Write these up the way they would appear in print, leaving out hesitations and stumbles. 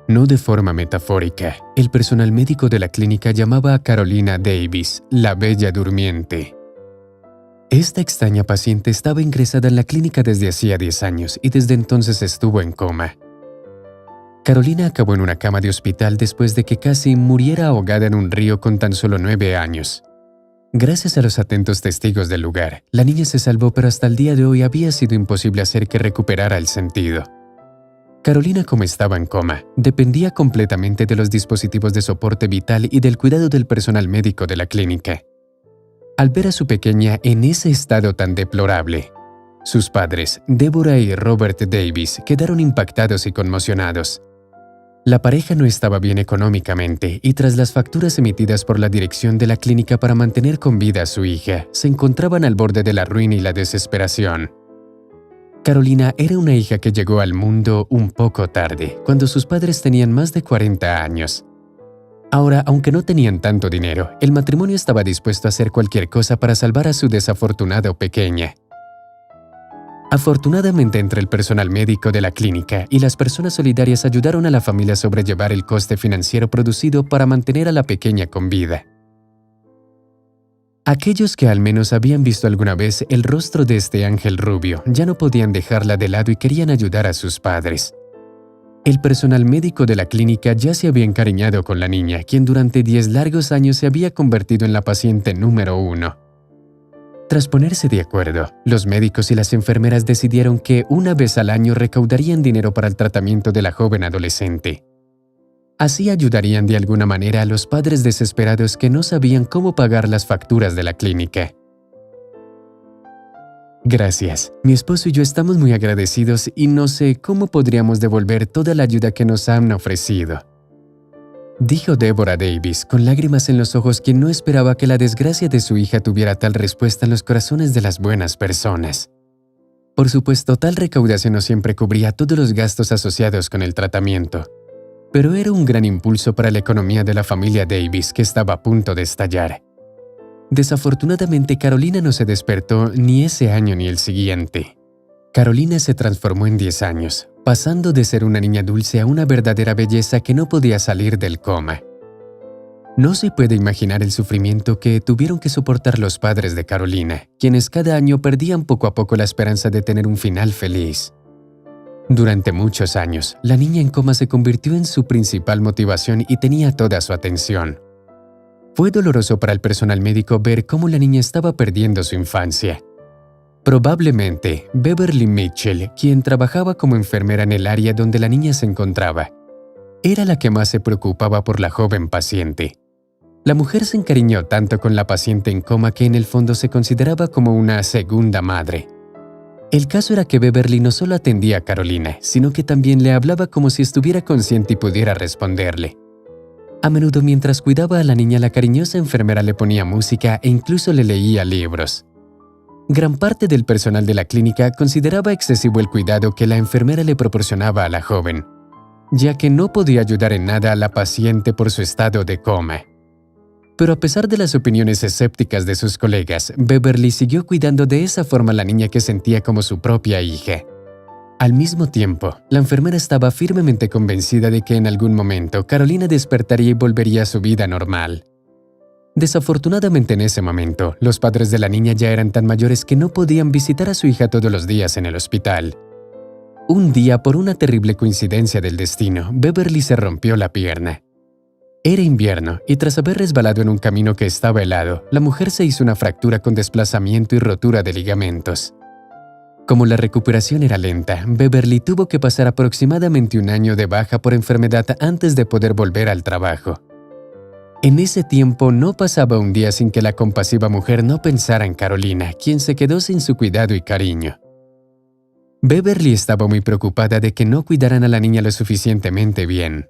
No de forma metafórica, el personal médico de la clínica llamaba a Carolina Davis la Bella Durmiente. Esta extraña paciente estaba ingresada en la clínica desde hacía 10 años y desde entonces estuvo en coma. Carolina acabó en una cama de hospital después de que casi muriera ahogada en un río con tan solo 9 años. Gracias a los atentos testigos del lugar, la niña se salvó, pero hasta el día de hoy había sido imposible hacer que recuperara el sentido. Carolina, como estaba en coma, dependía completamente de los dispositivos de soporte vital y del cuidado del personal médico de la clínica. Al ver a su pequeña en ese estado tan deplorable, sus padres, Deborah y Robert Davis, quedaron impactados y conmocionados. La pareja no estaba bien económicamente y tras las facturas emitidas por la dirección de la clínica para mantener con vida a su hija, se encontraban al borde de la ruina y la desesperación. Carolina era una hija que llegó al mundo un poco tarde, cuando sus padres tenían más de 40 años. Ahora, aunque no tenían tanto dinero, el matrimonio estaba dispuesto a hacer cualquier cosa para salvar a su desafortunada pequeña. Afortunadamente, entre el personal médico de la clínica y las personas solidarias ayudaron a la familia a sobrellevar el coste financiero producido para mantener a la pequeña con vida. Aquellos que al menos habían visto alguna vez el rostro de este ángel rubio ya no podían dejarla de lado y querían ayudar a sus padres. El personal médico de la clínica ya se había encariñado con la niña, quien durante 10 largos años se había convertido en la paciente número 1. Tras ponerse de acuerdo, los médicos y las enfermeras decidieron que una vez al año recaudarían dinero para el tratamiento de la joven adolescente. Así ayudarían de alguna manera a los padres desesperados que no sabían cómo pagar las facturas de la clínica. Gracias. Mi esposo y yo estamos muy agradecidos y no sé cómo podríamos devolver toda la ayuda que nos han ofrecido, dijo Deborah Davis, con lágrimas en los ojos, quien no esperaba que la desgracia de su hija tuviera tal respuesta en los corazones de las buenas personas. Por supuesto, tal recaudación no siempre cubría todos los gastos asociados con el tratamiento, pero era un gran impulso para la economía de la familia Davis, que estaba a punto de estallar. Desafortunadamente, Carolina no se despertó ni ese año ni el siguiente. Carolina se transformó en 10 años, pasando de ser una niña dulce a una verdadera belleza que no podía salir del coma. No se puede imaginar el sufrimiento que tuvieron que soportar los padres de Carolina, quienes cada año perdían poco a poco la esperanza de tener un final feliz. Durante muchos años, la niña en coma se convirtió en su principal motivación y tenía toda su atención. Fue doloroso para el personal médico ver cómo la niña estaba perdiendo su infancia. Probablemente, Beverly Mitchell, quien trabajaba como enfermera en el área donde la niña se encontraba, era la que más se preocupaba por la joven paciente. La mujer se encariñó tanto con la paciente en coma que en el fondo se consideraba como una segunda madre. El caso era que Beverly no solo atendía a Carolina, sino que también le hablaba como si estuviera consciente y pudiera responderle. A menudo, mientras cuidaba a la niña, la cariñosa enfermera le ponía música e incluso le leía libros. Gran parte del personal de la clínica consideraba excesivo el cuidado que la enfermera le proporcionaba a la joven, ya que no podía ayudar en nada a la paciente por su estado de coma. Pero a pesar de las opiniones escépticas de sus colegas, Beverly siguió cuidando de esa forma a la niña que sentía como su propia hija. Al mismo tiempo, la enfermera estaba firmemente convencida de que en algún momento Carolina despertaría y volvería a su vida normal. Desafortunadamente, en ese momento, los padres de la niña ya eran tan mayores que no podían visitar a su hija todos los días en el hospital. Un día, por una terrible coincidencia del destino, Beverly se rompió la pierna. Era invierno y tras haber resbalado en un camino que estaba helado, la mujer se hizo una fractura con desplazamiento y rotura de ligamentos. Como la recuperación era lenta, Beverly tuvo que pasar aproximadamente 1 año de baja por enfermedad antes de poder volver al trabajo. En ese tiempo no pasaba un día sin que la compasiva mujer no pensara en Carolina, quien se quedó sin su cuidado y cariño. Beverly estaba muy preocupada de que no cuidaran a la niña lo suficientemente bien.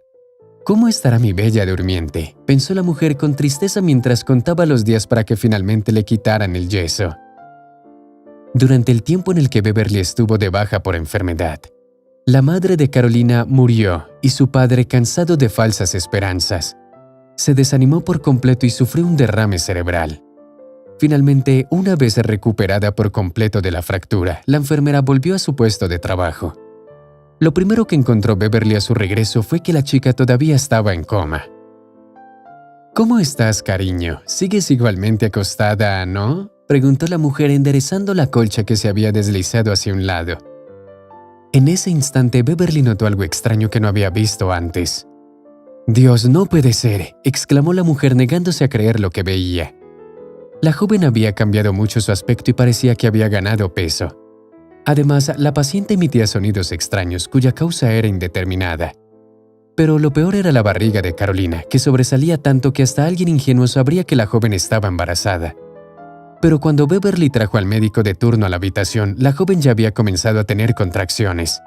¿Cómo estará mi bella durmiente?, pensó la mujer con tristeza mientras contaba los días para que finalmente le quitaran el yeso. Durante el tiempo en el que Beverly estuvo de baja por enfermedad, la madre de Carolina murió y su padre, cansado de falsas esperanzas, se desanimó por completo y sufrió un derrame cerebral. Finalmente, una vez recuperada por completo de la fractura, la enfermera volvió a su puesto de trabajo. Lo primero que encontró Beverly a su regreso fue que la chica todavía estaba en coma. «¿Cómo estás, cariño? ¿Sigues igualmente acostada, no?», preguntó la mujer enderezando la colcha que se había deslizado hacia un lado. En ese instante, Beverly notó algo extraño que no había visto antes. «Dios, no puede ser», exclamó la mujer negándose a creer lo que veía. La joven había cambiado mucho su aspecto y parecía que había ganado peso. Además, la paciente emitía sonidos extraños cuya causa era indeterminada. Pero lo peor era la barriga de Carolina, que sobresalía tanto que hasta alguien ingenuo sabría que la joven estaba embarazada. Pero cuando Beverly trajo al médico de turno a la habitación, la joven ya había comenzado a tener contracciones.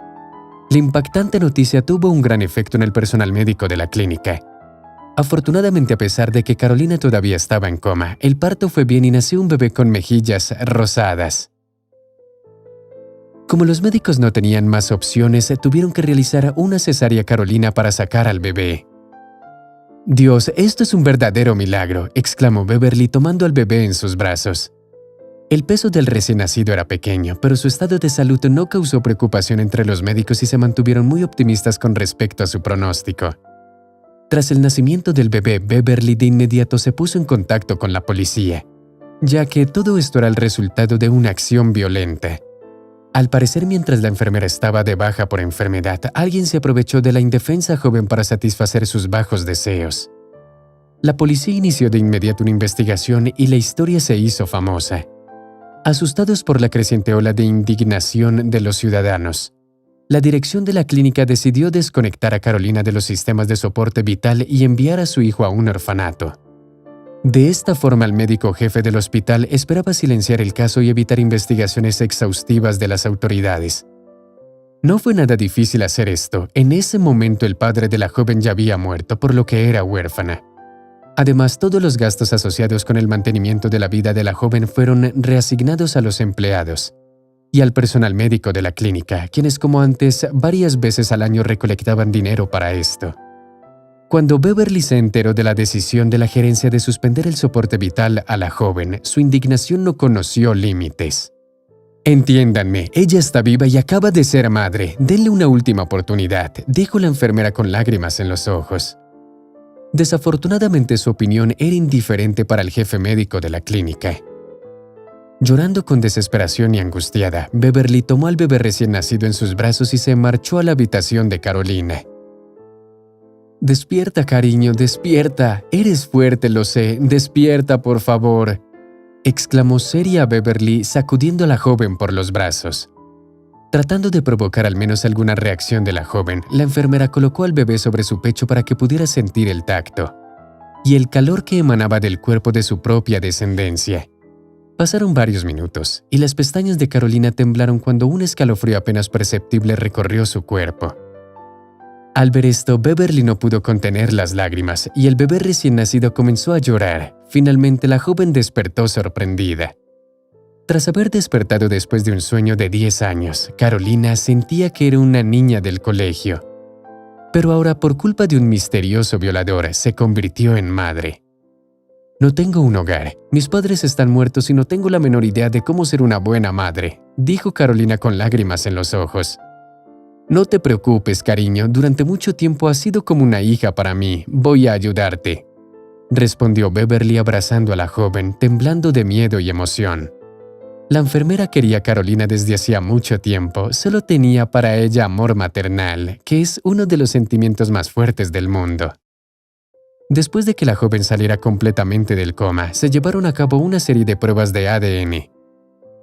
La impactante noticia tuvo un gran efecto en el personal médico de la clínica. Afortunadamente, a pesar de que Carolina todavía estaba en coma, el parto fue bien y nació un bebé con mejillas rosadas. Como los médicos no tenían más opciones, tuvieron que realizar una cesárea a Carolina para sacar al bebé. «Dios, esto es un verdadero milagro», exclamó Beverly tomando al bebé en sus brazos. El peso del recién nacido era pequeño, pero su estado de salud no causó preocupación entre los médicos y se mantuvieron muy optimistas con respecto a su pronóstico. Tras el nacimiento del bebé, Beverly de inmediato se puso en contacto con la policía, ya que todo esto era el resultado de una acción violenta. Al parecer, mientras la enfermera estaba de baja por enfermedad, alguien se aprovechó de la indefensa joven para satisfacer sus bajos deseos. La policía inició de inmediato una investigación y la historia se hizo famosa. Asustados por la creciente ola de indignación de los ciudadanos, la dirección de la clínica decidió desconectar a Carolina de los sistemas de soporte vital y enviar a su hijo a un orfanato. De esta forma, el médico jefe del hospital esperaba silenciar el caso y evitar investigaciones exhaustivas de las autoridades. No fue nada difícil hacer esto. En ese momento, el padre de la joven ya había muerto, por lo que era huérfana. Además, todos los gastos asociados con el mantenimiento de la vida de la joven fueron reasignados a los empleados y al personal médico de la clínica, quienes como antes varias veces al año recolectaban dinero para esto. Cuando Beverly se enteró de la decisión de la gerencia de suspender el soporte vital a la joven, su indignación no conoció límites. «Entiéndanme, ella está viva y acaba de ser madre. Denle una última oportunidad», dijo la enfermera con lágrimas en los ojos. Desafortunadamente, su opinión era indiferente para el jefe médico de la clínica. Llorando con desesperación y angustiada, Beverly tomó al bebé recién nacido en sus brazos y se marchó a la habitación de Carolina. «Despierta, cariño, despierta. Eres fuerte, lo sé. Despierta, por favor», exclamó seria Beverly, sacudiendo a la joven por los brazos. Tratando de provocar al menos alguna reacción de la joven, la enfermera colocó al bebé sobre su pecho para que pudiera sentir el tacto y el calor que emanaba del cuerpo de su propia descendencia. Pasaron varios minutos, y las pestañas de Carolina temblaron cuando un escalofrío apenas perceptible recorrió su cuerpo. Al ver esto, Beverly no pudo contener las lágrimas y el bebé recién nacido comenzó a llorar. Finalmente, la joven despertó sorprendida. Tras haber despertado después de un sueño de 10 años, Carolina sentía que era una niña del colegio. Pero ahora, por culpa de un misterioso violador, se convirtió en madre. «No tengo un hogar, mis padres están muertos y no tengo la menor idea de cómo ser una buena madre», dijo Carolina con lágrimas en los ojos. «No te preocupes, cariño, durante mucho tiempo has sido como una hija para mí, voy a ayudarte», respondió Beverly abrazando a la joven, temblando de miedo y emoción. La enfermera quería a Carolina desde hacía mucho tiempo, solo tenía para ella amor maternal, que es uno de los sentimientos más fuertes del mundo. Después de que la joven saliera completamente del coma, se llevaron a cabo una serie de pruebas de ADN,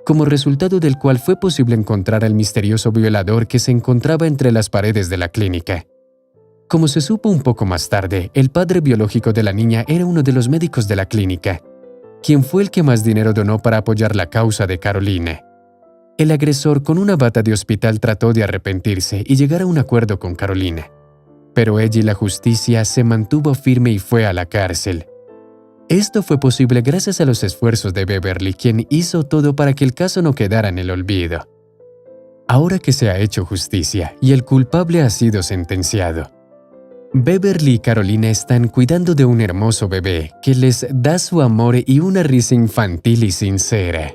como resultado del cual fue posible encontrar al misterioso violador que se encontraba entre las paredes de la clínica. Como se supo un poco más tarde, el padre biológico de la niña era uno de los médicos de la clínica, quien fue el que más dinero donó para apoyar la causa de Carolina. El agresor, con una bata de hospital, trató de arrepentirse y llegar a un acuerdo con Carolina. Pero ella y la justicia se mantuvo firme y fue a la cárcel. Esto fue posible gracias a los esfuerzos de Beverly, quien hizo todo para que el caso no quedara en el olvido. Ahora que se ha hecho justicia y el culpable ha sido sentenciado, Beverly y Carolina están cuidando de un hermoso bebé que les da su amor y una risa infantil y sincera.